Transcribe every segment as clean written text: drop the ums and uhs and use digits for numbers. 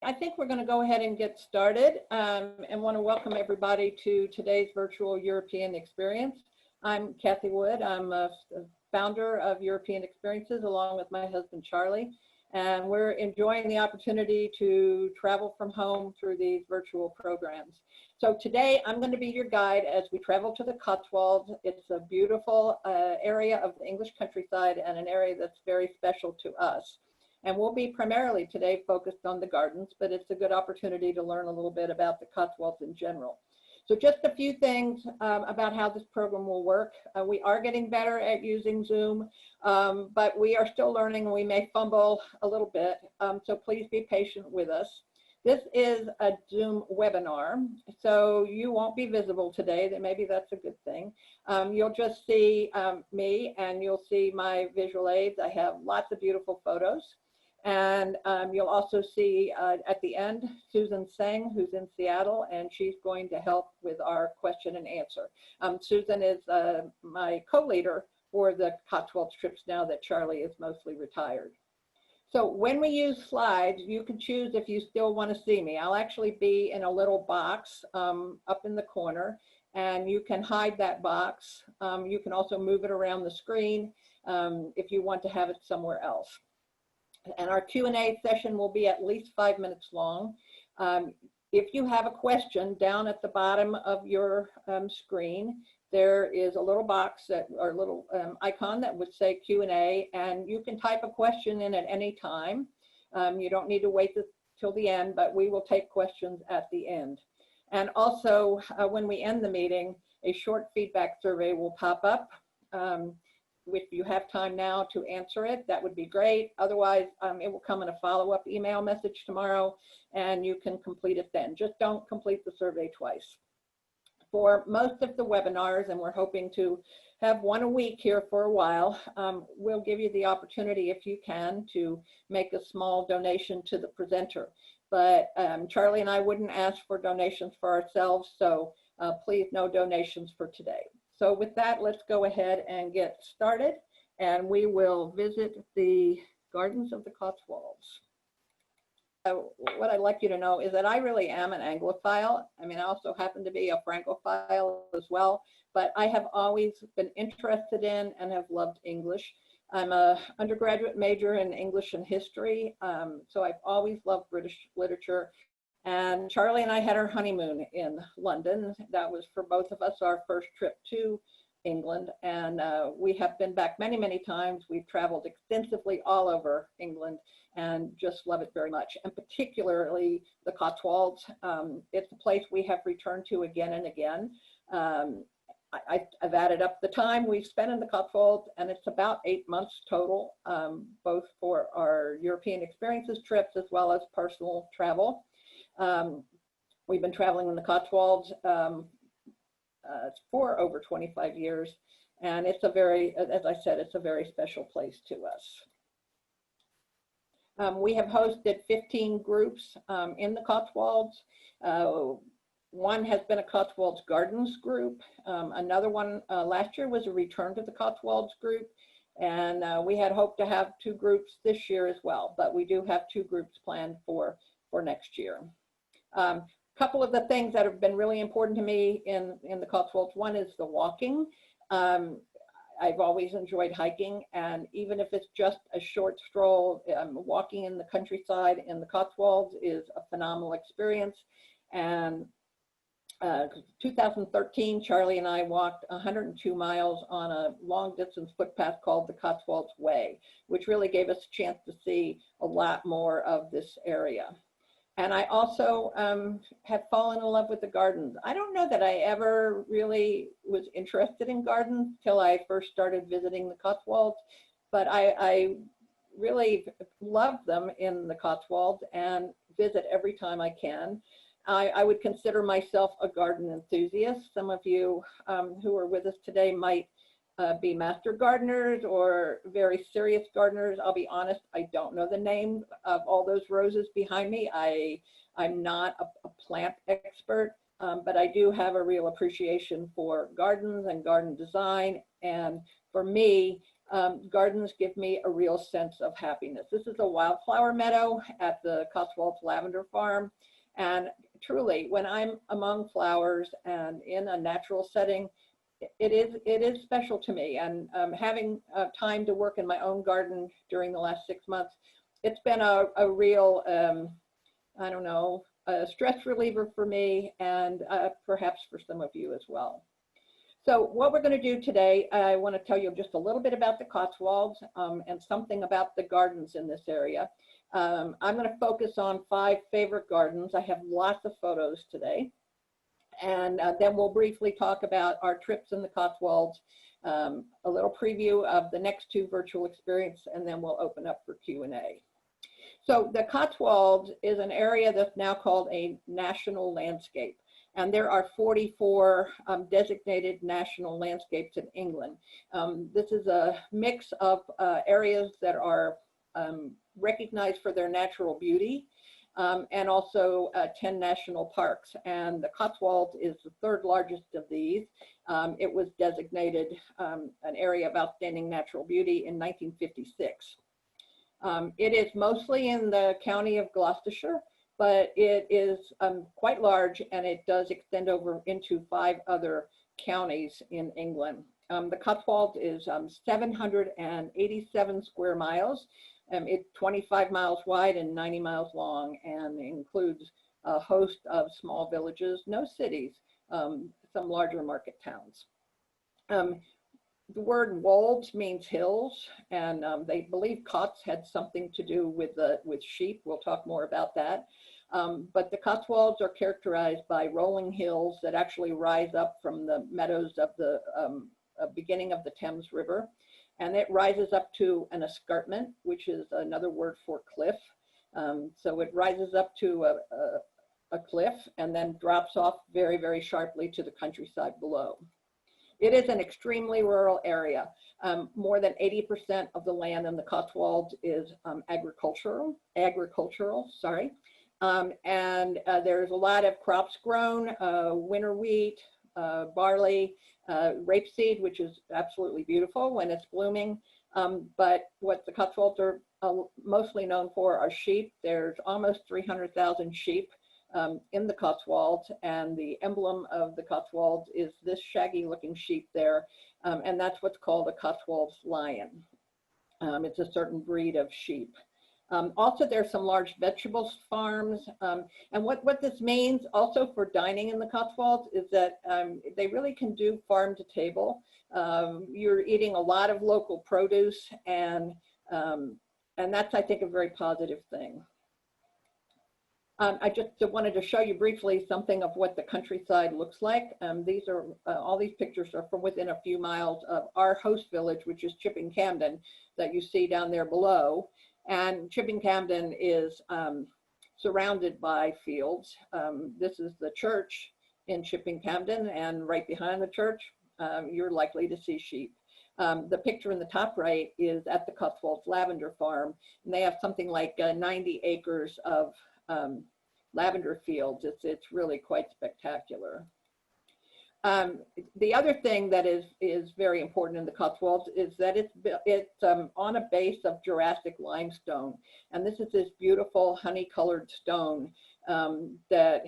I think we're going to go ahead and get started and want to welcome everybody to today's virtual European experience. I'm Kathy Wood. I'm a founder of European Experiences along with my husband Charlie, and we're enjoying the opportunity to travel from home through these virtual programs. So today I'm going to be your guide as we travel to the Cotswolds. It's a beautiful area of the English countryside and an area that's very special to us. And we'll be primarily today focused on the gardens, but it's a good opportunity to learn a little bit about the Cotswolds in general. So just a few things about how this program will work. We are getting better at using Zoom, but we are still learning and we may fumble a little bit. So please be patient with us. This is a Zoom webinar, so you won't be visible today. Maybe that's a good thing. You'll just see me and you'll see my visual aids. I have lots of beautiful photos. And you'll also see at the end, Susan Seng, who's in Seattle, and she's going to help with our question and answer. Susan is my co-leader for the Cotswolds trips now that Charlie is mostly retired. So when we use slides, you can choose if you still want to see me. I'll actually be in a little box up in the corner, and you can hide that box. You can also move it around the screen if you want to have it somewhere else. And our Q&A session will be at least 5 minutes long. If you have a question, down at the bottom of your screen, there is a little box that, or a little icon that would say Q&A, and you can type a question in at any time. You don't need to wait till the end, but we will take questions at the end. And also, when we end the meeting, a short feedback survey will pop up. If you have time now to answer it, that would be great. Otherwise, it will come in a follow-up email message tomorrow, and you can complete it then. Just don't complete the survey twice. For most of the webinars, and we're hoping to have one a week here for a while, we'll give you the opportunity, if you can, to make a small donation to the presenter. But Charlie and I wouldn't ask for donations for ourselves, so please no donations for today. So with that, let's go ahead and get started, and we will visit the Gardens of the Cotswolds. What I'd like you to know is that I really am an Anglophile. I mean, I also happen to be a Francophile as well, but I have always been interested in and have loved English. I'm an undergraduate major in English and history, so I've always loved British literature. And Charlie and I had our honeymoon in London. That was for both of us our first trip to England. And we have been back many, many times. We've traveled extensively all over England and just love it very much. And particularly the Cotswolds. It's a place we have returned to again and again. I've added up the time we've spent in the Cotswolds, and it's about 8 months total, both for our European Experiences trips as well as personal travel. We've been traveling in the Cotswolds for over 25 years, and it's a very, as I said, it's a very special place to us. We have hosted 15 groups in the Cotswolds. One has been a Cotswolds Gardens group. Another one last year was a Return to the Cotswolds group, and we had hoped to have 2 groups this year as well, but we do have 2 groups planned for next year. Couple of the things that have been really important to me in the Cotswolds. One is the walking. I've always enjoyed hiking, and even if it's just a short stroll, walking in the countryside in the Cotswolds is a phenomenal experience. And 2013, Charlie and I walked 102 miles on a long distance footpath called the Cotswolds Way, which really gave us a chance to see a lot more of this area. And I also have fallen in love with the gardens. I don't know that I ever really was interested in gardens till I first started visiting the Cotswolds, but I really love them in the Cotswolds and visit every time I can. I would consider myself a garden enthusiast. Some of you who are with us today might be master gardeners or very serious gardeners. I'll be honest, I don't know the name of all those roses behind me. I'm not a plant expert, but I do have a real appreciation for gardens and garden design. And for me, gardens give me a real sense of happiness. This is a wildflower meadow at the Cotswolds Lavender Farm. And truly, when I'm among flowers and in a natural setting, it is special to me. And having time to work in my own garden during the last 6 months, it's been a real, I don't know, a stress reliever for me, and perhaps for some of you as well. So what we're going to do today, I want to tell you just a little bit about the Cotswolds and something about the gardens in this area. I'm going to focus on 5 favorite gardens. I have lots of photos today. And then we'll briefly talk about our trips in the Cotswolds, a little preview of the next 2 virtual experiences, and then we'll open up for Q&A. So the Cotswolds is an area that's now called a national landscape. And there are 44 designated national landscapes in England. This is a mix of areas that are recognized for their natural beauty, and also 10 national parks. And the Cotswold is the 3rd largest of these. It was designated an area of outstanding natural beauty in 1956. It is mostly in the county of Gloucestershire, but it is quite large, and it does extend over into 5 other counties in England. The Cotswold is 787 square miles. It's 25 miles wide and 90 miles long, and includes a host of small villages, no cities, some larger market towns. The word wolds means hills, and they believe Cots had something to do with sheep. We'll talk more about that. But the Cotswolds are characterized by rolling hills that actually rise up from the meadows of the beginning of the Thames River. And it rises up to an escarpment, which is another word for cliff. So it rises up to a cliff and then drops off very, very sharply to the countryside below. It is an extremely rural area. More than 80% of the land in the Cotswolds is agricultural, sorry. And there's a lot of crops grown, winter wheat, barley, rapeseed, which is absolutely beautiful when it's blooming. But what the Cotswolds are mostly known for are sheep. There's almost 300,000 sheep in the Cotswolds, and the emblem of the Cotswolds is this shaggy looking sheep there, and that's what's called a Cotswolds lion. It's a certain breed of sheep. Also, there's some large vegetables farms, and what this means also for dining in the Cotswolds is that they really can do farm to table. You're eating a lot of local produce, and that's, I think, a very positive thing. I just wanted to show you briefly something of what the countryside looks like. These are all these pictures are from within a few miles of our host village, which is Chipping Campden, that you see down there below. And Chipping Campden is surrounded by fields. This is the church in Chipping Campden, and right behind the church, you're likely to see sheep. The picture in the top right is at the Cotswolds Lavender Farm, and they have something like 90 acres of lavender fields. It's really quite spectacular. The other thing that is very important in the Cotswolds is that it's on a base of Jurassic limestone, and this is this beautiful honey-colored stone that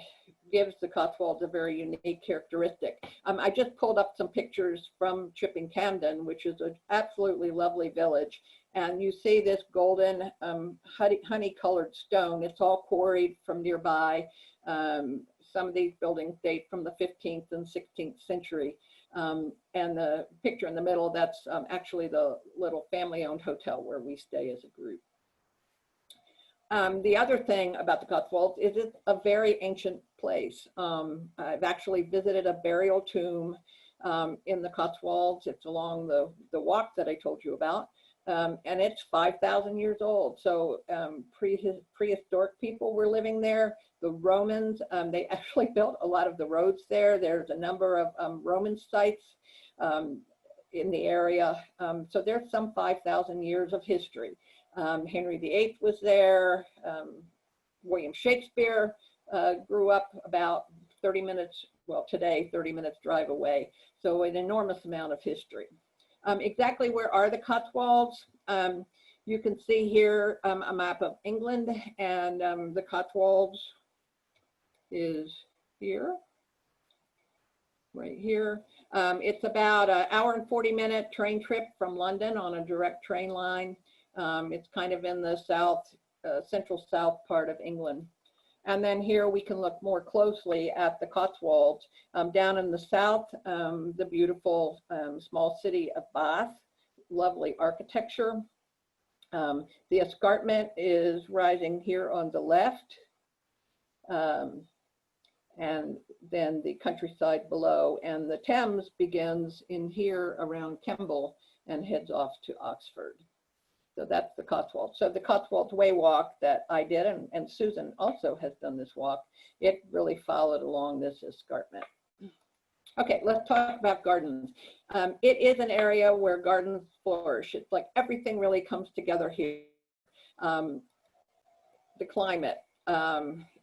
gives the Cotswolds a very unique characteristic. I just pulled up some pictures from Chipping Campden, which is an absolutely lovely village, and you see this golden honey-colored stone. It's all quarried from nearby. Some of these buildings date from the 15th and 16th century. And the picture in the middle, that's actually the little family-owned hotel where we stay as a group. The other thing about the Cotswolds is it's a very ancient place. I've actually visited a burial tomb in the Cotswolds. It's along the walk that I told you about. And it's 5,000 years old. So prehistoric people were living there. The Romans, they actually built a lot of the roads there. There's a number of Roman sites in the area. So there's some 5,000 years of history. Henry VIII was there. William Shakespeare grew up about 30 minutes, well today, 30 minutes drive away. So an enormous amount of history. Exactly where are the Cotswolds? You can see here a map of England, and the Cotswolds is here, right here. It's about an hour and 40-minute train trip from London on a direct train line. It's kind of in the central south part of England. And then here we can look more closely at the Cotswolds. Down in the south, the beautiful small city of Bath, lovely architecture. The escarpment is rising here on the left, and then the countryside below, and the Thames begins in here around Kemble and heads off to Oxford. So that's the Cotswolds. So the Cotswolds Way walk that I did, and Susan also has done this walk, it really followed along this escarpment. Okay, let's talk about gardens. It is an area where gardens flourish. It's like everything really comes together here. The climate,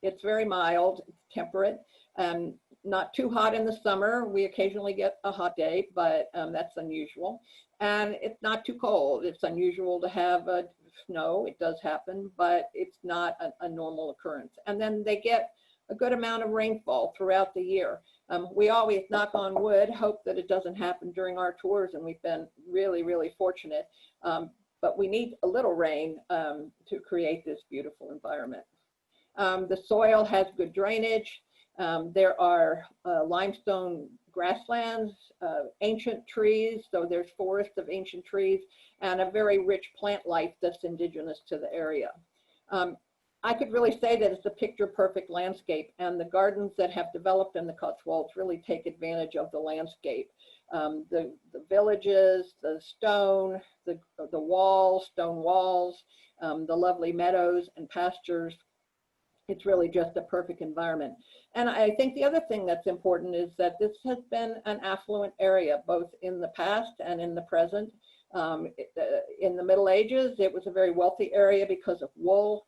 it's very mild, it's temperate, not too hot in the summer. We occasionally get a hot day, but that's unusual. And it's not too cold. It's unusual to have snow. It does happen, but it's not a normal occurrence. And then they get a good amount of rainfall throughout the year. We always, knock on wood, hope that it doesn't happen during our tours, and we've been really, really fortunate. But we need a little rain to create this beautiful environment. The soil has good drainage. There are limestone grasslands, ancient trees, so there's forests of ancient trees, and a very rich plant life that's indigenous to the area. I could really say that it's a picture-perfect landscape, and the gardens that have developed in the Cotswolds really take advantage of the landscape. The villages, the stone, the walls, stone walls, the lovely meadows and pastures. It's really just a perfect environment. And I think the other thing that's important is that this has been an affluent area, both in the past and in the present. In the Middle Ages, it was a very wealthy area because of wool.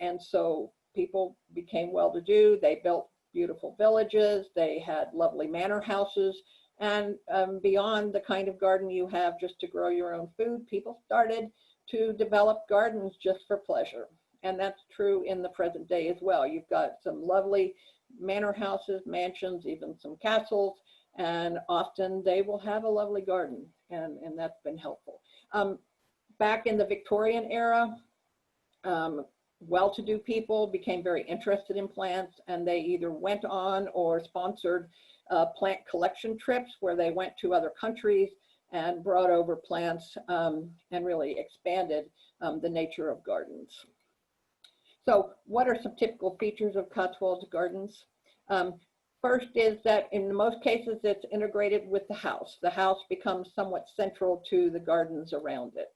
And so people became well-to-do. They built beautiful villages. They had lovely manor houses. And beyond the kind of garden you have just to grow your own food, people started to develop gardens just for pleasure. And that's true in the present day as well. You've got some lovely manor houses, mansions, even some castles, and often they will have a lovely garden, and that's been helpful. Back in the Victorian era, well-to-do people became very interested in plants, and they either went on or sponsored plant collection trips where they went to other countries and brought over plants and really expanded the nature of gardens. So what are some typical features of Cotswolds gardens? First is that in most cases it's integrated with the house. The house becomes somewhat central to the gardens around it.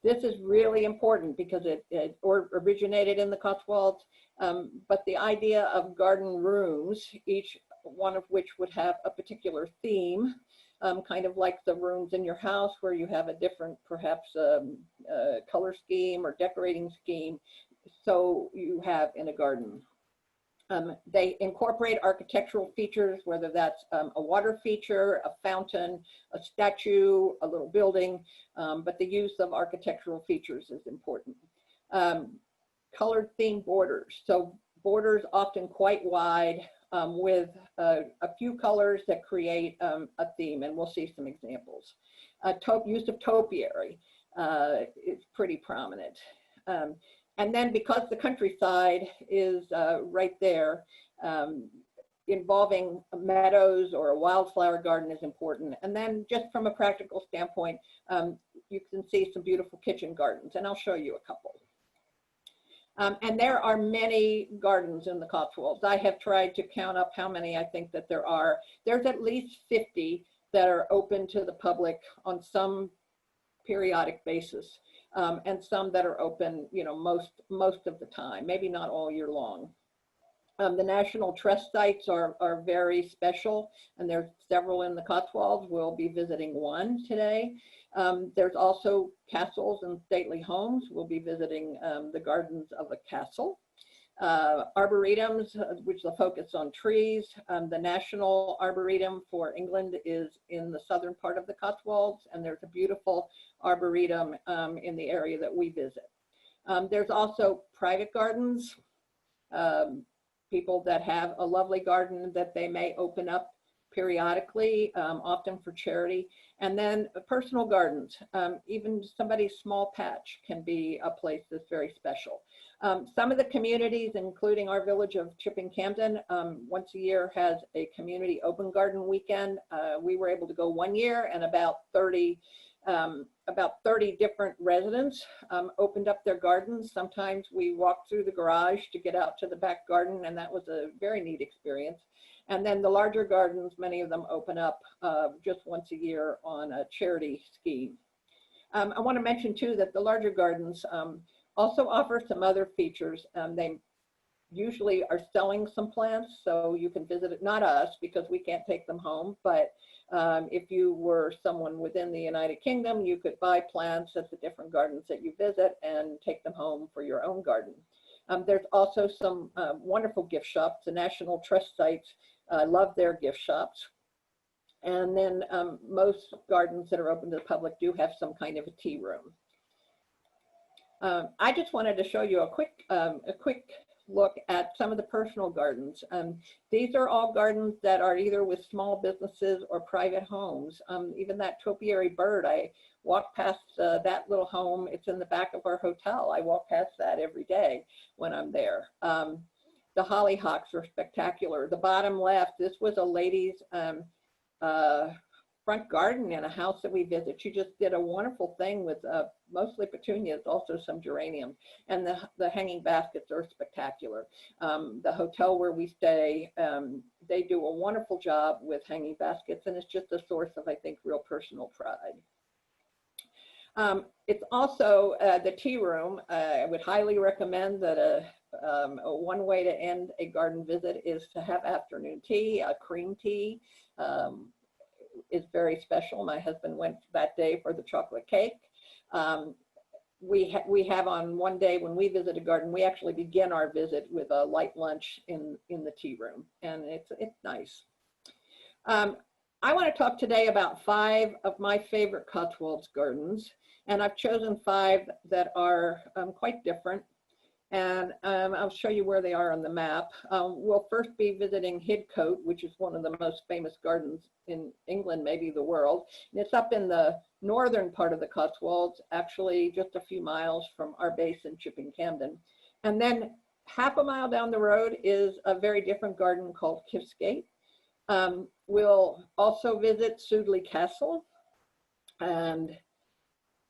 This is really important because it originated in the Cotswolds, but the idea of garden rooms, each one of which would have a particular theme, kind of like the rooms in your house where you have a different, perhaps color scheme or decorating scheme, so you have in a garden. They incorporate architectural features, whether that's a water feature, a fountain, a statue, a little building, but the use of architectural features is important. Colored themed borders. So borders often quite wide with a few colors that create a theme, and we'll see some examples. Use of topiary is pretty prominent. And then because the countryside is right there, involving meadows or a wildflower garden is important. And then just from a practical standpoint, you can see some beautiful kitchen gardens, and I'll show you a couple. And there are many gardens in the Cotswolds. I have tried to count up how many I think that there are. There's at least 50 that are open to the public on some periodic basis. And some that are open, you know, most of the time, maybe not all year long. The National Trust sites are very special, and there's several in the Cotswolds. We'll be visiting one today. There's also castles and stately homes. We'll be visiting the gardens of a castle. Arboretums, which is a focus on trees. The National Arboretum for England is in the southern part of the Cotswolds, and there's a beautiful arboretum in the area that we visit. There's also private gardens, people that have a lovely garden that they may open up periodically, often for charity. And then personal gardens, even somebody's small patch can be a place that's very special. Some of the communities, including our village of Chipping Campden, once a year has a community open garden weekend. We were able to go one year, and about 30 different residents opened up their gardens. Sometimes we walked through the garage to get out to the back garden, and that was a very neat experience. And then the larger gardens, many of them open up just once a year on a charity scheme. I want to mention too that the larger gardens also offer some other features. They usually are selling some plants, so you can visit it, not us because we can't take them home, but if you were someone within the United Kingdom, you could buy plants at the different gardens that you visit and take them home for your own garden. There's also some wonderful gift shops. The National Trust sites love their gift shops. And then most gardens that are open to the public do have some kind of a tea room. I just wanted to show you a quick look at some of the personal gardens. These are all gardens that are either with small businesses or private homes. Even that topiary bird, I walk past that little home. It's in the back of our hotel. I walk past that every day when I'm there. The hollyhocks are spectacular. The bottom left, this was a lady's front garden in a house that we visit. She just did a wonderful thing with mostly petunias, also some geranium, and the hanging baskets are spectacular. The hotel where we stay, they do a wonderful job with hanging baskets, and it's just a source of, I think, real personal pride. It's also the tea room. I would highly recommend that one way to end a garden visit is to have afternoon tea. Cream tea is very special. My husband went that day for the chocolate cake. We have on one day when we visit a garden, we actually begin our visit with a light lunch in the tea room, and it's nice. I want to talk today about 5 of my favorite Cotswolds gardens, and I've chosen 5 that are quite different. And I'll show you where they are on the map. We'll first be visiting Hidcote, which is one of the most famous gardens in England, maybe the world. And it's up in the northern part of the Cotswolds, actually just a few miles from our base in Chipping Campden. And then half a mile down the road is a very different garden called Kiftsgate. We'll also visit Sudeley Castle and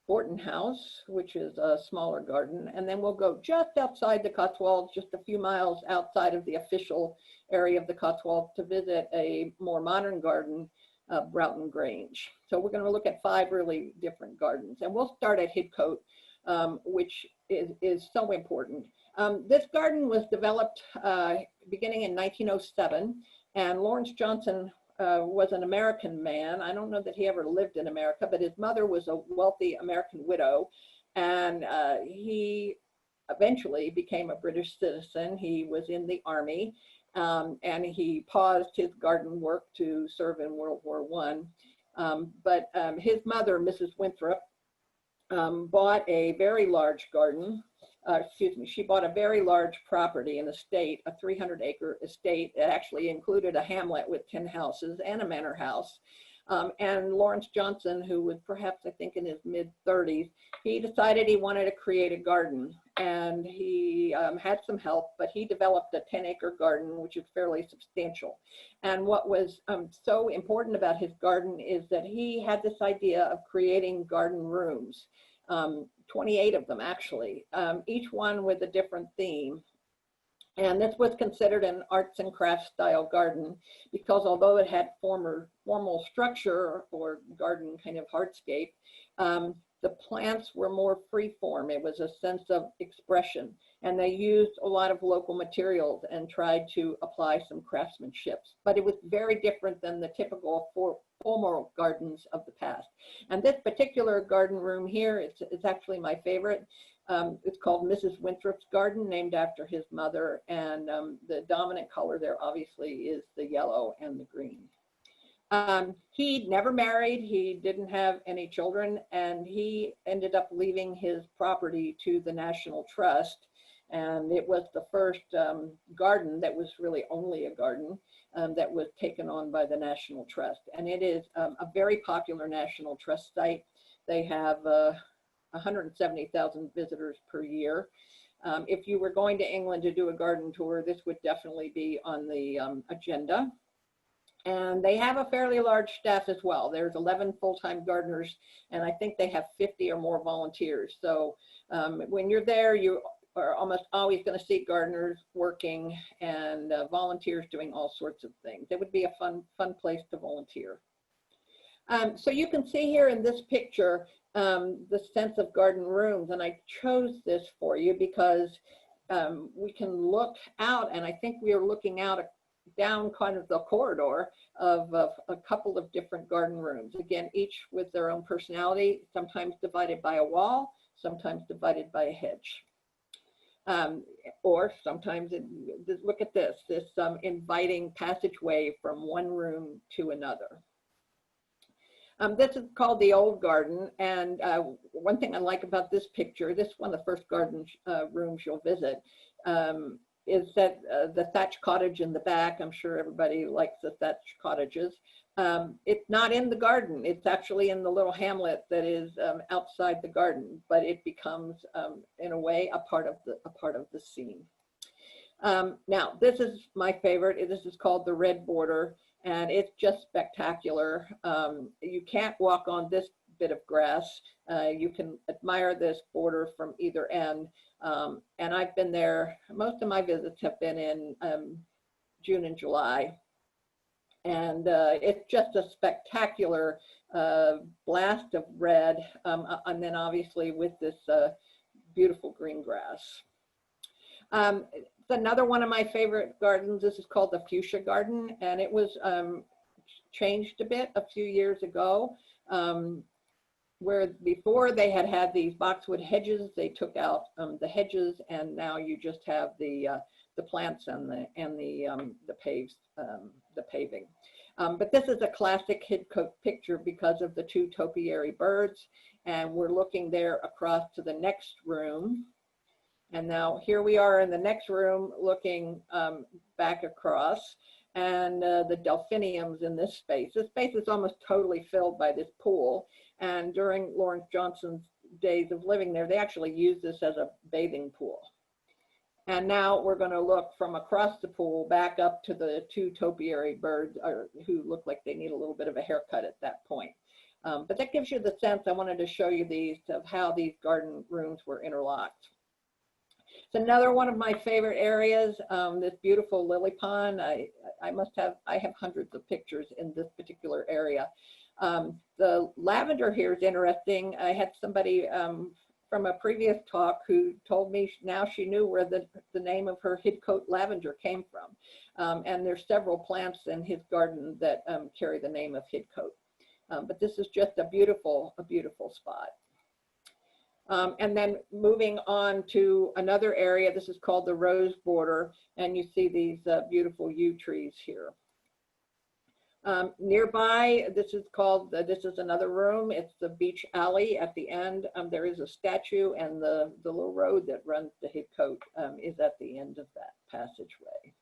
Barton House, which is a smaller garden, and then we'll go just outside the Cotswolds, just a few miles outside of the official area of the Cotswolds, to visit a more modern garden, Broughton Grange. So we're going to look at 5 really different gardens, and we'll start at Hidcote, which is so important. This garden was developed beginning in 1907, and Lawrence Johnson was an American man. I don't know that he ever lived in America, but his mother was a wealthy American widow, and he eventually became a British citizen. He was in the army, and he paused his garden work to serve in World War I. But his mother, Mrs. Winthrop, bought a very large garden. She bought a very large property, an estate, a 300-acre estate. It actually included a hamlet with 10 houses and a manor house. And Lawrence Johnson, who was perhaps, I think, in his mid-30s, he decided he wanted to create a garden. And he had some help, but he developed a 10-acre garden, which is fairly substantial. And what was so important about his garden is that he had this idea of creating garden rooms. 28 of them actually, each one with a different theme. And this was considered an arts and crafts style garden because although it had formal structure or garden kind of hardscape, the plants were more free form. It was a sense of expression, and they used a lot of local materials and tried to apply some craftsmanship. But it was very different than the typical formal gardens of the past. And this particular garden room here, it's actually my favorite. It's called Mrs. Winthrop's Garden, named after his mother, and the dominant color there obviously is the yellow and the green. He never married, he didn't have any children, and he ended up leaving his property to the National Trust. And it was the first garden that was really only a garden that was taken on by the National Trust. And it is a very popular National Trust site. They have 170,000 visitors per year. If you were going to England to do a garden tour, this would definitely be on the agenda. And they have a fairly large staff as well. There's 11 full-time gardeners, and I think they have 50 or more volunteers. So when you're there, you are almost always going to see gardeners working and volunteers doing all sorts of things. It would be a fun place to volunteer. So you can see here in this picture the sense of garden rooms, and I chose this for you because we can look out, and I think we are looking out down kind of the corridor of a couple of different garden rooms. Again, each with their own personality, sometimes divided by a wall, sometimes divided by a hedge. Or sometimes, look at this inviting passageway from one room to another. This is called the Old Garden, and one thing I like about this picture, this is one of the first garden rooms you'll visit, is that the thatch cottage in the back. I'm sure everybody likes the thatch cottages. It's not in the garden. It's actually in the little hamlet that is outside the garden, but it becomes, in a way, a part of the scene. Now, this is my favorite. This is called the Red Border, and it's just spectacular. You can't walk on this bit of grass. You can admire this border from either end. And I've been there, most of my visits have been in June and July. And it's just a spectacular blast of red, and then obviously with this beautiful green grass. It's another one of my favorite gardens. This is called the Fuchsia Garden, and it was changed a bit a few years ago. Where before they had these boxwood hedges, they took out the hedges, and now you just have the plants and the paving. But this is a classic Hidcote picture because of the two topiary birds, and we're looking there across to the next room. And now here we are in the next room looking back across, and the delphiniums in this space. This space is almost totally filled by this pool. And during Lawrence Johnson's days of living there, they actually used this as a bathing pool. And now we're going to look from across the pool back up to the two topiary birds who look like they need a little bit of a haircut at that point. But that gives you the sense. I wanted to show you these of how these garden rooms were interlocked. It's another one of my favorite areas, this beautiful lily pond. I have hundreds of pictures in this particular area. The lavender here is interesting. I had somebody from a previous talk who told me now she knew where the name of her Hidcote lavender came from. And there's several plants in his garden that carry the name of Hidcote. But this is just a beautiful spot. And then moving on to another area, this is called the Rose Border, and you see these beautiful yew trees here. Nearby, this is another room. It's the beach alley at the end. There is a statue, and the little road that runs to Hidcote is at the end of that passageway.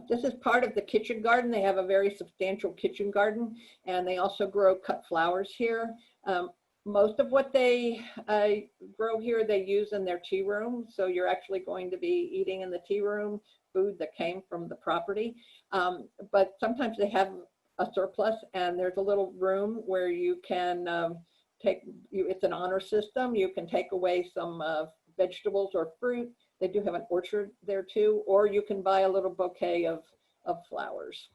This is part of the kitchen garden. They have a very substantial kitchen garden, and they also grow cut flowers here. Most of what they grow here, they use in their tea room. So you're actually going to be eating in the tea room food that came from the property. But sometimes they have a surplus, and there's a little room where you can it's an honor system. You can take away some vegetables or fruit. They do have an orchard there too, or you can buy a little bouquet of flowers.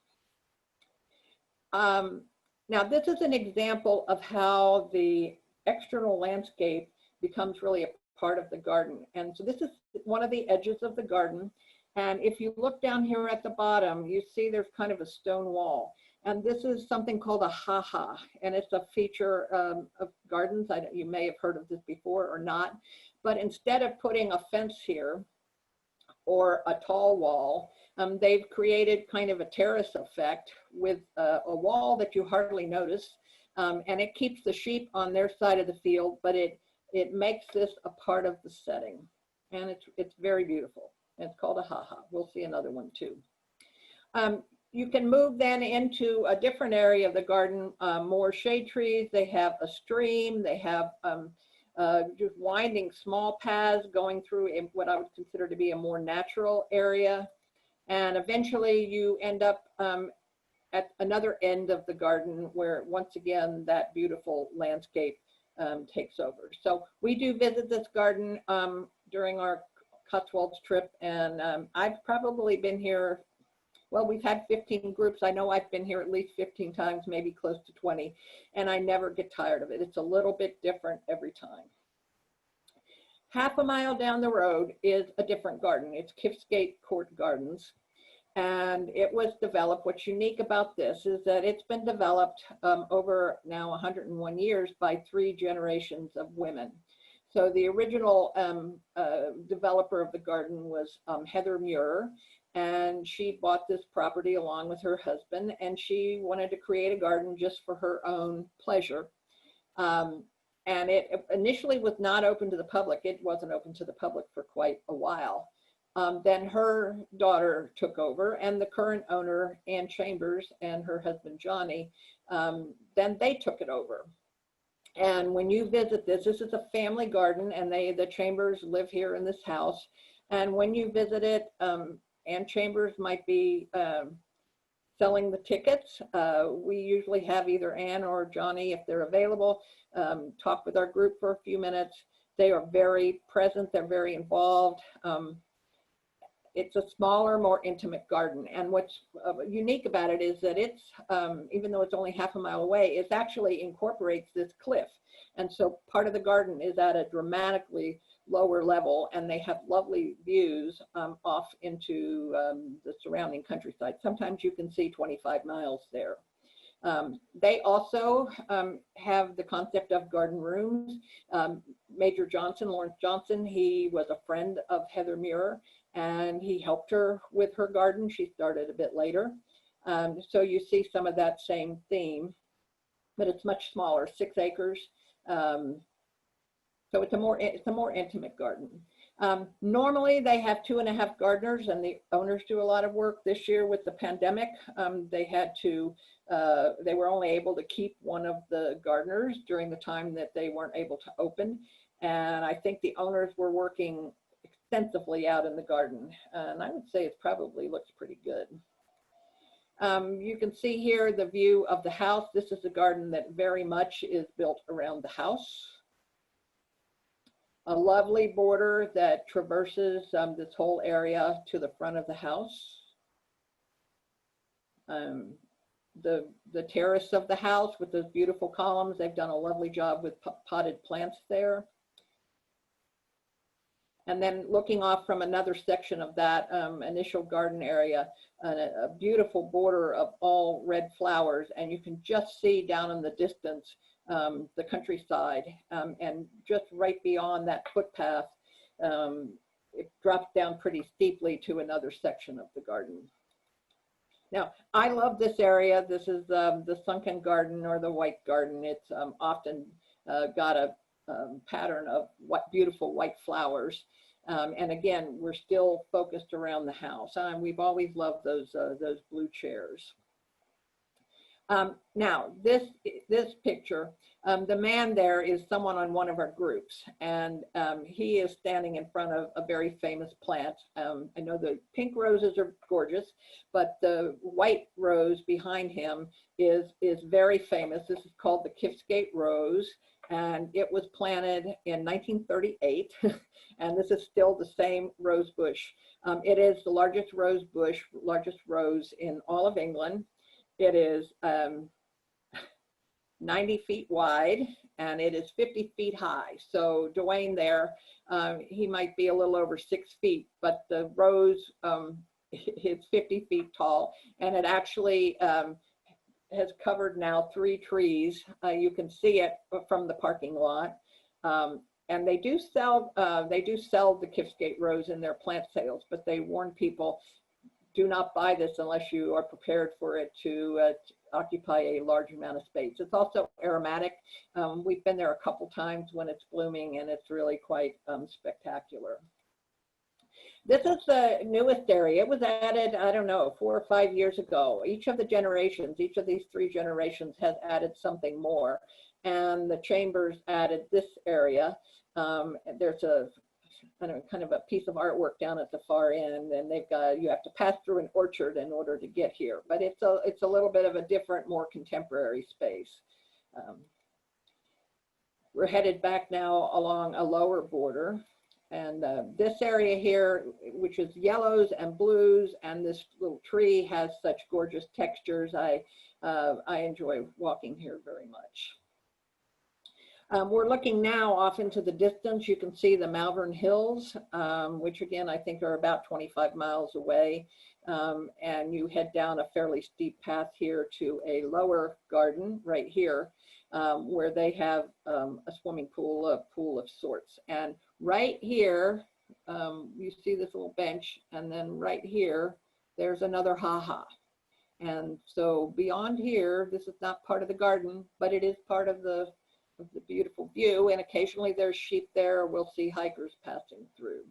Now, this is an example of how the external landscape becomes really a part of the garden. And so this is one of the edges of the garden. And if you look down here at the bottom, you see there's kind of a stone wall. And this is something called a ha-ha, and it's a feature of gardens. You may have heard of this before or not, but instead of putting a fence here or a tall wall, they've created kind of a terrace effect with a wall that you hardly notice, and it keeps the sheep on their side of the field, but it makes this a part of the setting, and it's very beautiful. It's called a ha-ha. We'll see another one too. You can move then into a different area of the garden, more shade trees. They have a stream. They have just winding small paths going through what I would consider to be a more natural area. And eventually you end up at another end of the garden where once again that beautiful landscape takes over. So we do visit this garden during our Cotswolds trip, and I've probably been here. Well, we've had 15 groups. I know I've been here at least 15 times, maybe close to 20, and I never get tired of it. It's a little bit different every time. Half a mile down the road is a different garden. It's Kiftsgate Court Gardens, and it was developed. What's unique about this is that it's been developed over now 101 years by 3 generations of women. So the original developer of the garden was Heather Muir, and she bought this property along with her husband, and she wanted to create a garden just for her own pleasure. And it initially was not open to the public. It wasn't open to the public for quite a while. Then her daughter took over, and the current owner, Ann Chambers, and her husband, Johnny, then they took it over. And when you visit this is a family garden, and the Chambers live here in this house. And when you visit it, Ann Chambers might be selling the tickets. We usually have either Ann or Johnny, if they're available, talk with our group for a few minutes. They are very present. They're very involved. It's a smaller, more intimate garden. And what's unique about it is that it's, even though it's only half a mile away, it actually incorporates this cliff. And so part of the garden is at a dramatically lower level, and they have lovely views off into the surrounding countryside. Sometimes you can see 25 miles there. They also have the concept of garden rooms. Major Johnson, Lawrence Johnson, he was a friend of Heather Muir, and he helped her with her garden. She started a bit later. So you see some of that same theme, but it's much smaller, 6 acres. So it's a more intimate garden. Normally they have 2.5 gardeners, and the owners do a lot of work. This year with the pandemic, they were only able to keep one of the gardeners during the time that they weren't able to open. And I think the owners were working extensively out in the garden. And I would say it probably looks pretty good. You can see here the view of the house. This is a garden that very much is built around the house. A lovely border that traverses this whole area to the front of the house. The terrace of the house with those beautiful columns, they've done a lovely job with potted plants there. And then looking off from another section of that initial garden area, a beautiful border of all red flowers, and you can just see down in the distance the countryside, and just right beyond that footpath, it drops down pretty steeply to another section of the garden. Now, I love this area. This is the sunken garden or the white garden. It's often got a pattern of beautiful white flowers. And again, we're still focused around the house. We've always loved those blue chairs. Now, this picture, the man there is someone on one of our groups, and he is standing in front of a very famous plant. I know the pink roses are gorgeous, but the white rose behind him is very famous. This is called the Kiftsgate rose, and it was planted in 1938, and this is still the same rose bush. It is the largest rose in all of England. It is 90 feet wide, and it is 50 feet high. So Dwayne there, he might be a little over 6 feet, but the rose is 50 feet tall, and it actually has covered now 3 trees. You can see it from the parking lot. And they do sell the Kiftsgate rose in their plant sales, but they warn people, do not buy this unless you are prepared for it to occupy a large amount of space. It's also aromatic. We've been there a couple times when it's blooming, and it's really quite spectacular. This is the newest area. It was added, I don't know, 4 or 5 years ago. Each of the generations, each of these 3 generations has added something more. And the Chambers added this area. There's a kind of a piece of artwork down at the far end, and you have to pass through an orchard in order to get here. But it's a little bit of a different, more contemporary space. We're headed back now along a lower border. And this area here, which is yellows and blues, and this little tree has such gorgeous textures. I enjoy walking here very much. We're looking now off into the distance. You can see the Malvern Hills, which again, I think are about 25 miles away. And you head down a fairly steep path here to a lower garden right here, where they have a swimming pool, a pool of sorts. And right here, you see this little bench, and then right here, there's another ha-ha. And so beyond here, this is not part of the garden, but it is part of the beautiful view, and occasionally there's sheep there. We'll see hikers passing through.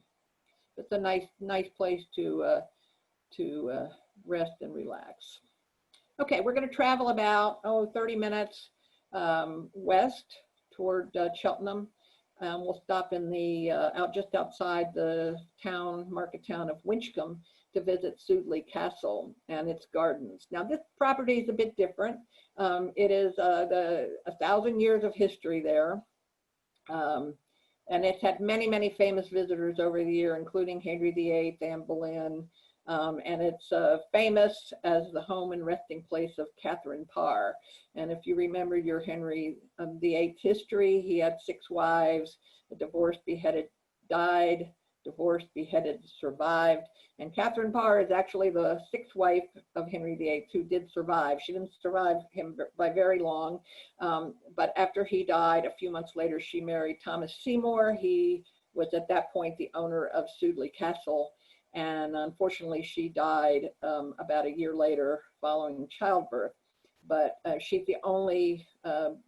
It's a nice place to rest and relax. Okay, we're going to travel about 30 minutes west toward Cheltenham. We'll stop in the just outside the market town of Winchcombe to visit Sudeley Castle and its gardens. Now, this property is a bit different. It is 1,000 years of history there. And it's had many famous visitors over the year, including Henry VIII, Anne Boleyn. And it's famous as the home and resting place of Catherine Parr. And if you remember your Henry VIII's history, he had 6 wives, divorced, beheaded, died, divorced, beheaded, survived. And Catherine Parr is actually the 6th wife of Henry VIII who did survive. She didn't survive him by very long, but after he died, a few months later, she married Thomas Seymour. He was at that point the owner of Sudeley Castle, and unfortunately she died about a year later following childbirth. But she's the only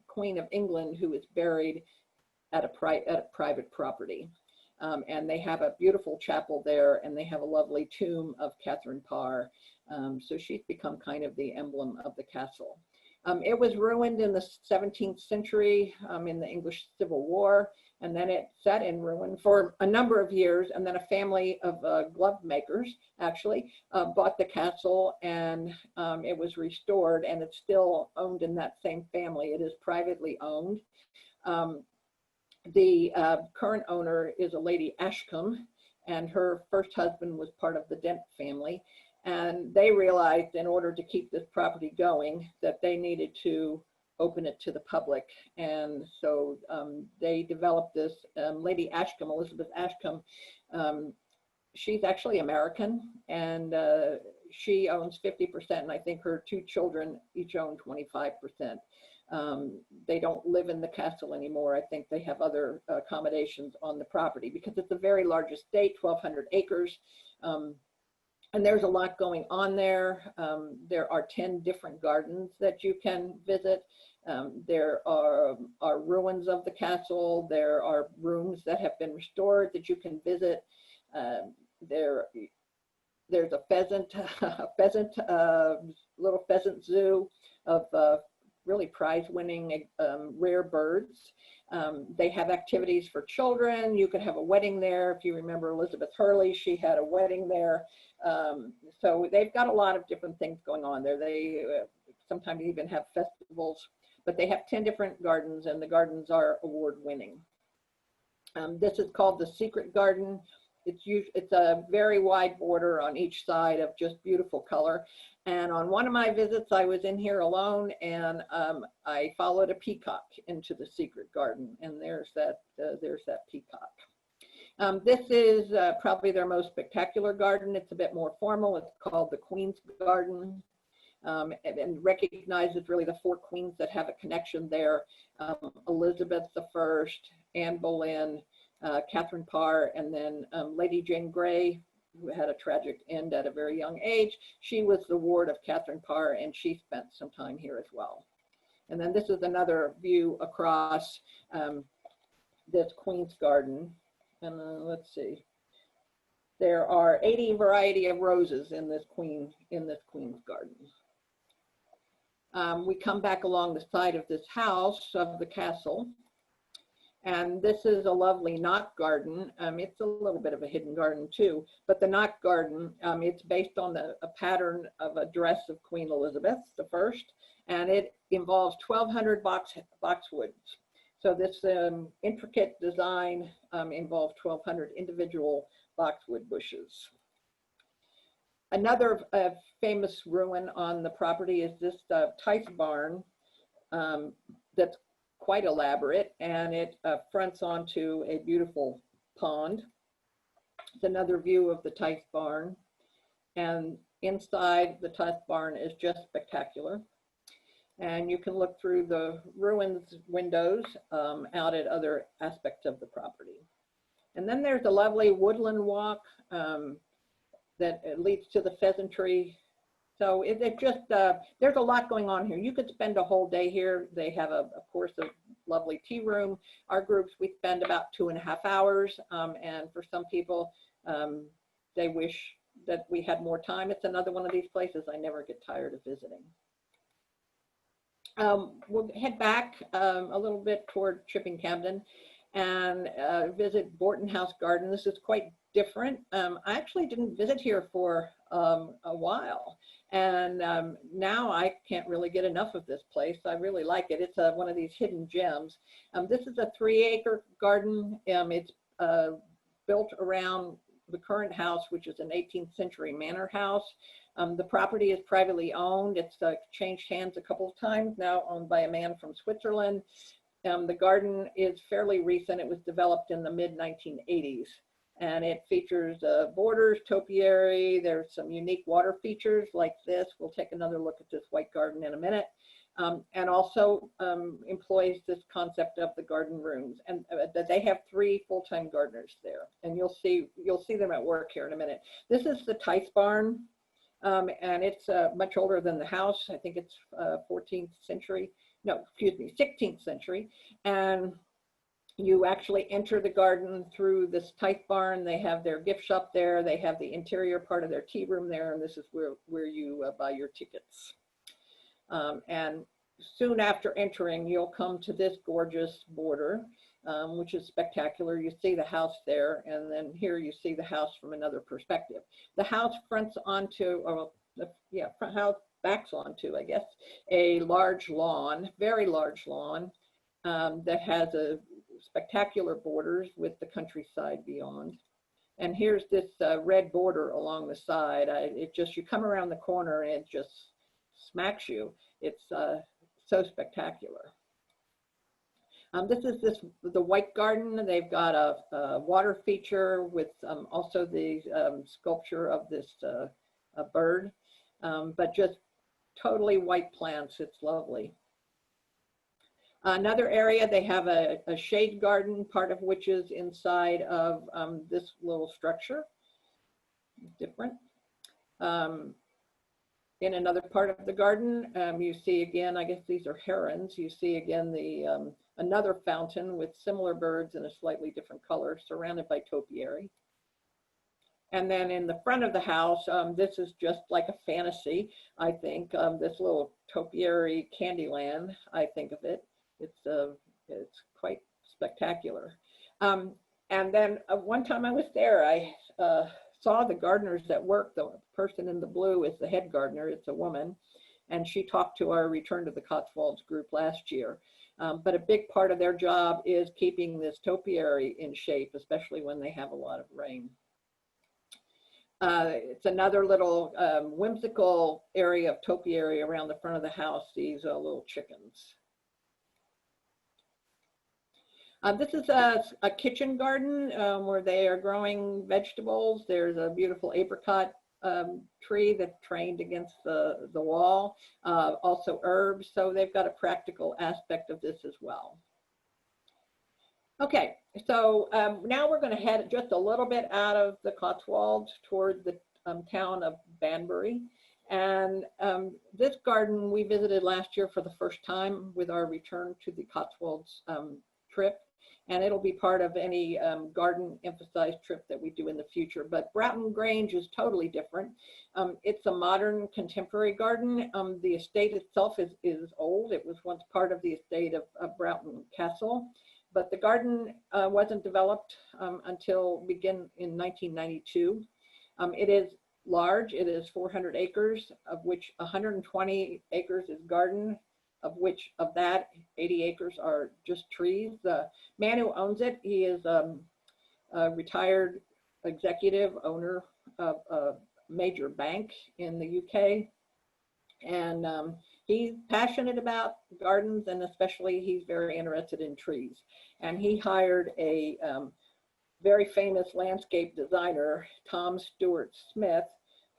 Queen of England who is buried at a private property. And they have a beautiful chapel there, and they have a lovely tomb of Catherine Parr. So she's become kind of the emblem of the castle. It was ruined in the 17th century in the English Civil War, and then it sat in ruin for a number of years, and then a family of glove makers actually bought the castle, and it was restored, and it's still owned in that same family. It is privately owned. The current owner is a Lady Ashcombe, and her first husband was part of the Dent family. And they realized in order to keep this property going that they needed to open it to the public. And so they developed this. Lady Ashcombe, Elizabeth Ashcombe, she's actually American, and she owns 50%, and I think her 2 children each own 25%. They don't live in the castle anymore. I think they have other accommodations on the property because it's a very large estate, 1,200 acres. And there's a lot going on there. There are 10 different gardens that you can visit. There are ruins of the castle. There are rooms that have been restored that you can visit. There's a little pheasant zoo of really prize-winning rare birds. They have activities for children. You could have a wedding there. If you remember Elizabeth Hurley, she had a wedding there. So they've got a lot of different things going on there. They sometimes even have festivals, but they have 10 different gardens, and the gardens are award-winning. This is called the Secret Garden. It's a very wide border on each side of just beautiful color. And on one of my visits, I was in here alone, and I followed a peacock into the secret garden, and there's that peacock. This is probably their most spectacular garden. It's a bit more formal. It's called the Queen's Garden. and recognizes really the four queens that have a connection there. Elizabeth I, Anne Boleyn, Catherine Parr, and then Lady Jane Grey, who had a tragic end at a very young age. She was the ward of Catherine Parr, and she spent some time here as well. And then this is another view across this Queen's Garden. And let's see, there are 80 variety of roses in this Queen's Garden. We come back along the side of this house of the castle. And this is a lovely knot garden. It's a little bit of a hidden garden too, but the knot garden, it's based on a pattern of a dress of Queen Elizabeth I, and it involves 1,200 boxwoods. So this intricate design involved 1,200 individual boxwood bushes. Another famous ruin on the property is this Tice barn that's quite elaborate, and it fronts onto a beautiful pond. It's another view of the Tice barn, and inside the Tice barn is just spectacular. And you can look through the ruins windows out at other aspects of the property. And then there's a lovely woodland walk that leads to the pheasantry. So it just, there's a lot going on here. You could spend a whole day here. They have, of course, a lovely tea room. Our groups, we spend about 2.5 hours. And for some people, they wish that we had more time. It's another one of these places I never get tired of visiting. We'll head back a little bit toward Chipping Campden and visit Barton House Garden. This is quite different. I actually didn't visit here for a while, and now I can't really get enough of this place. I really like it. It's one of these hidden gems. This is a 3-acre garden. It's built around the current house, which is an 18th century manor house. The property is privately owned. It's changed hands a couple of times now, owned by a man from Switzerland. The garden is fairly recent. It was developed in the mid-1980s, and it features borders, topiary. There's some unique water features like this. We'll take another look at this white garden in a minute, and also employs this concept of the garden rooms. And they have 3 full-time gardeners there, and you'll see them at work here in a minute. This is the Tice barn. And it's much older than the house. I think it's 14th century. No, excuse me, 16th century. And you actually enter the garden through this Tice barn. They have their gift shop there. They have the interior part of their tea room there. And this is where you buy your tickets. And soon after entering, you'll come to this gorgeous border, which is spectacular. You see the house there, and then here you see the house from another perspective. The house fronts onto, or front house backs onto, I guess, a large lawn, very large lawn, that has a spectacular borders with the countryside beyond. And here's this red border along the side. You come around the corner and it just smacks you. It's so spectacular. This is the white garden. They've got a water feature with also the sculpture of this bird, but just totally white plants. It's lovely. Another area, they have a shade garden, part of which is inside of this little structure. Different. In another part of the garden, you see again, I guess these are herons. You see again the another fountain with similar birds in a slightly different color, surrounded by topiary. And then in the front of the house, this is just like a fantasy, I think. This little topiary Candyland, I think of it. It's quite spectacular. And then one time I was there, I saw the gardeners at work. The person in the blue is the head gardener. It's a woman, and she talked to our Return to the Cotswolds group last year. But a big part of their job is keeping this topiary in shape, especially when they have a lot of rain. It's another little whimsical area of topiary around the front of the house, these little chickens. This is a kitchen garden where they are growing vegetables. There's a beautiful apricot tree that's trained against the wall, also herbs. So they've got a practical aspect of this as well. Okay, so now we're going to head just a little bit out of the Cotswolds toward the town of Banbury. And this garden we visited last year for the first time with our return to the Cotswolds trip. And it'll be part of any garden emphasized trip that we do in the future. But Broughton Grange is totally different. It's a modern contemporary garden. The estate itself is old. It was once part of the estate of Broughton Castle. But the garden wasn't developed until begin in 1992. It is large. It is 400 acres, of which 120 acres is garden, of which of that 80 acres are just trees. The man who owns it, he is a retired executive owner of a major bank in the UK. And he's passionate about gardens, and especially he's very interested in trees. And he hired a very famous landscape designer, Tom Stewart Smith,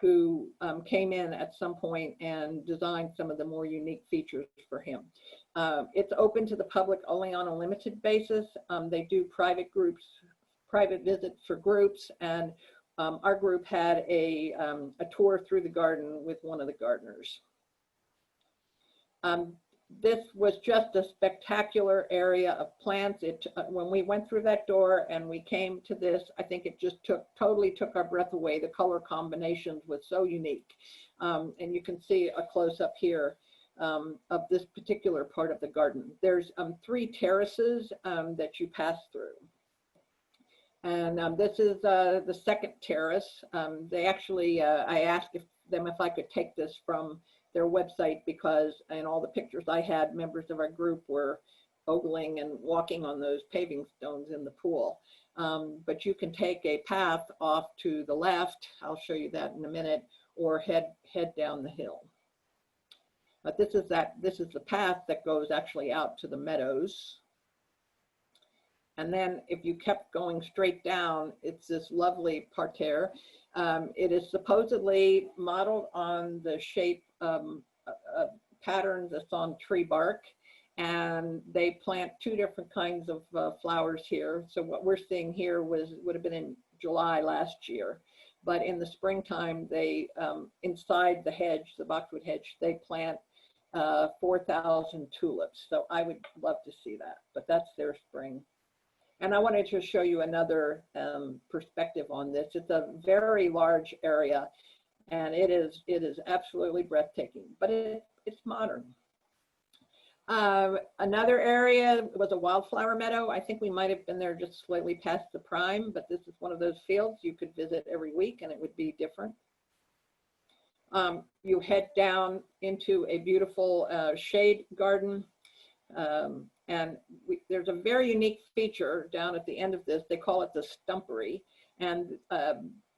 who came in at some point and designed some of the more unique features for him. It's open to the public only on a limited basis. They do private visits for groups, and our group had a tour through the garden with one of the gardeners. This was just a spectacular area of plants. When we went through that door and we came to this, I think it just totally took our breath away. The color combinations was so unique. And you can see a close-up here of this particular part of the garden. There's 3 terraces that you pass through. And this is the second terrace. They actually, I asked them if I could take this from their website, because in all the pictures I had, members of our group were ogling and walking on those paving stones in the pool. But you can take a path off to the left, I'll show you that in a minute, or head down the hill. But this is the path that goes actually out to the meadows. And then if you kept going straight down, it's this lovely parterre. It is supposedly modeled on the shape patterns that's on tree bark, and they plant 2 different kinds of flowers here. So what we're seeing here would have been in July last year, but in the springtime they inside the hedge, the boxwood hedge, they plant 4,000 tulips. So I would love to see that, but that's their spring. And I wanted to show you another perspective on this. It's a very large area, and it is absolutely breathtaking, but it's modern. Another area was a wildflower meadow. I think we might have been there just slightly past the prime, but this is one of those fields you could visit every week and it would be different. You head down into a beautiful shade garden. And there's a very unique feature down at the end of this. They call it the stumpery, and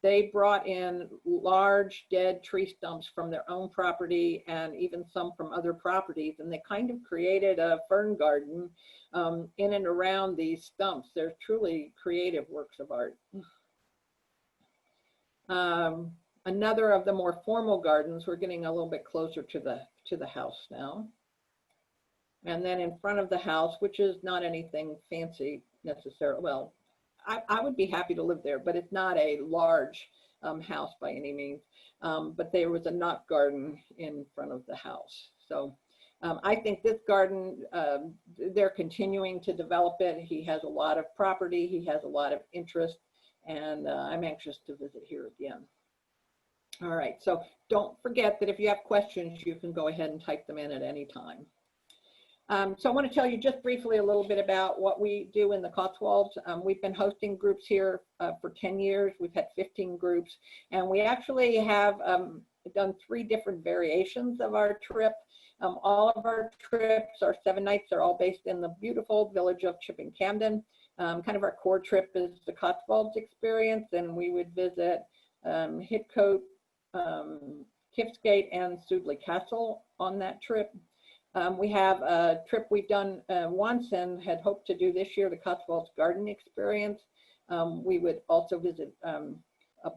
they brought in large dead tree stumps from their own property and even some from other properties, and they kind of created a fern garden in and around these stumps. They're truly creative works of art. Another of the more formal gardens, we're getting a little bit closer to the house now. And then in front of the house, which is not anything fancy necessarily, well, I would be happy to live there, but it's not a large house by any means. But there was a knot garden in front of the house. So I think this garden, they're continuing to develop it. He has a lot of property, he has a lot of interest, and I'm anxious to visit here again. All right, so don't forget that if you have questions, you can go ahead and type them in at any time. So I want to tell you just briefly a little bit about what we do in the Cotswolds. We've been hosting groups here for 10 years. We've had 15 groups, and we actually have done 3 different variations of our trip. All of our trips, our 7 nights, are all based in the beautiful village of Chipping Camden. Kind of our core trip is the Cotswolds experience, and we would visit Hidcote, Kiftsgate, and Sudeley Castle on that trip. We have a trip we've done once and had hoped to do this year, the Cotswolds Garden Experience. We would also visit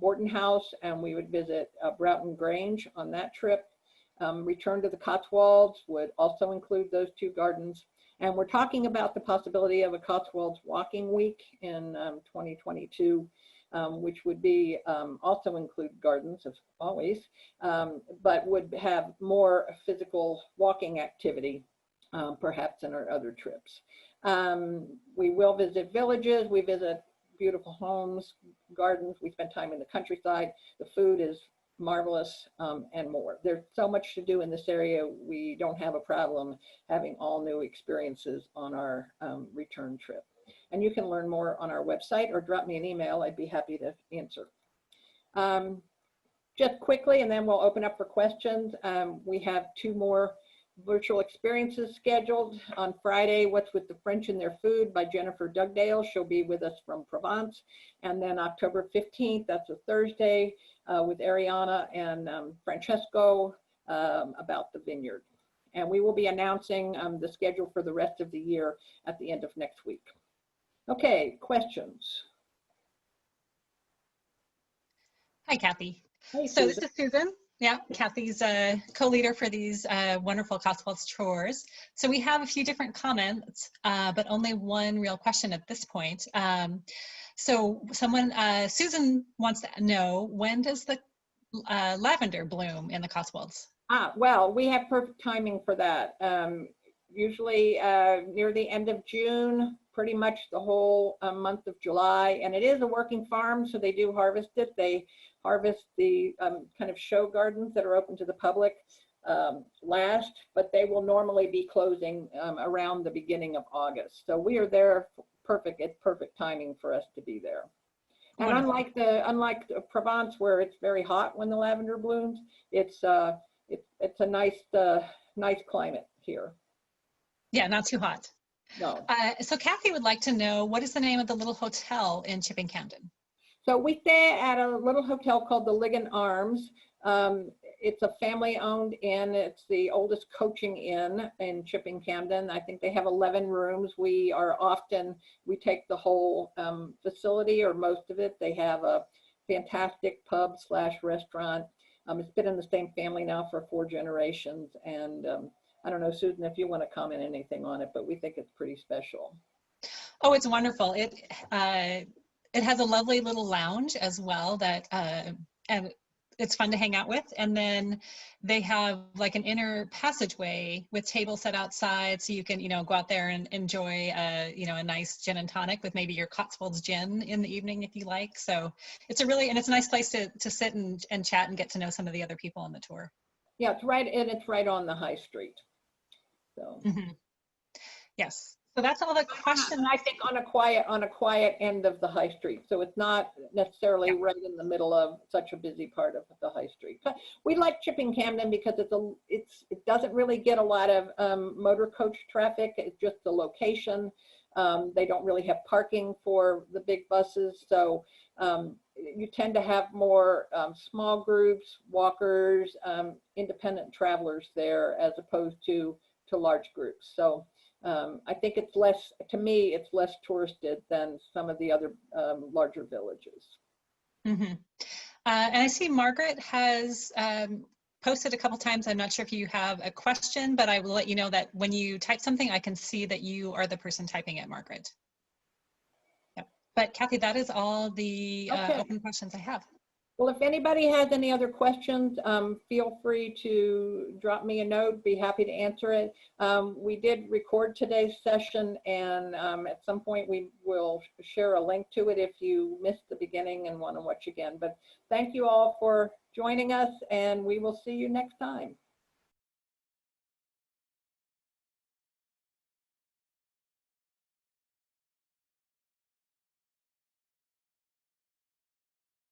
Barton House, and we would visit Broughton Grange on that trip. Return to the Cotswolds would also include those two gardens. And we're talking about the possibility of a Cotswolds walking week in 2022, which would be also include gardens as always, but would have more physical walking activity, perhaps in our other trips. We will visit villages, we visit beautiful homes, gardens, we spend time in the countryside. The food is marvelous, and more. There's so much to do in this area. We don't have a problem having all new experiences on our return trip. And you can learn more on our website or drop me an email. I'd be happy to answer. Just quickly, and then we'll open up for questions. We have 2 more virtual experiences scheduled. On Friday, What's with the French and Their Food by Jennifer Dugdale. She'll be with us from Provence. And then October 15th, that's a Thursday, with Ariana and Francesco about the vineyard. And we will be announcing the schedule for the rest of the year at the end of next week. Okay, questions? Hi, Kathy. Hey, so Susan. this is Susan. Yeah, Kathy's a co-leader for these wonderful Cotswolds tours. So we have a few different comments, but only one real question at this point. So Susan wants to know, when does the lavender bloom in the Cotswolds? Well, we have perfect timing for that. Usually near the end of June, pretty much the whole month of July. And it is a working farm, so they do harvest it. They harvest the kind of show gardens that are open to the public last, but they will normally be closing around the beginning of August. So we are there perfect. It's perfect timing for us to be there. And unlike Provence, where it's very hot when the lavender blooms, it's a nice climate here. Yeah, not too hot. No. So Kathy would like to know, what is the name of the little hotel in Chipping Campden? So we stay at a little hotel called the Ligon Arms. It's a family-owned inn. It's the oldest coaching inn in Chipping Campden. I think they have 11 rooms. We take the whole facility, or most of it. They have a fantastic pub/restaurant. It's been in the same family now for 4 generations. And I don't know, Susan, if you want to comment anything on it, but we think it's pretty special. Oh, it's wonderful. It has a lovely little lounge as well that, and it's fun to hang out with. And then they have like an inner passageway with tables set outside, so you can, go out there and enjoy, a nice gin and tonic with maybe your Cotswolds gin in the evening if you like. So it's it's a nice place to sit and chat and get to know some of the other people on the tour. Yeah, it's right on the high street. So yes. So that's all the questions. And I think on a quiet end of the high street. So it's not necessarily right in the middle of such a busy part of the high street. But we like Chipping Campden because it doesn't really get a lot of motor coach traffic. It's just the location. They don't really have parking for the big buses. So you tend to have more small groups, walkers, independent travelers there, as opposed to large groups. So I think it's less touristed than some of the other larger villages. Mm-hmm. And I see Margaret has posted a couple times. I'm not sure if you have a question, but I will let you know that when you type something, I can see that you are the person typing it, Margaret. Yep. But Kathy, that is all the open questions I have. Well, if anybody has any other questions, feel free to drop me a note. Be happy to answer it. We did record today's session, and at some point we will share a link to it if you missed the beginning and want to watch again. But thank you all for joining us, and we will see you next time.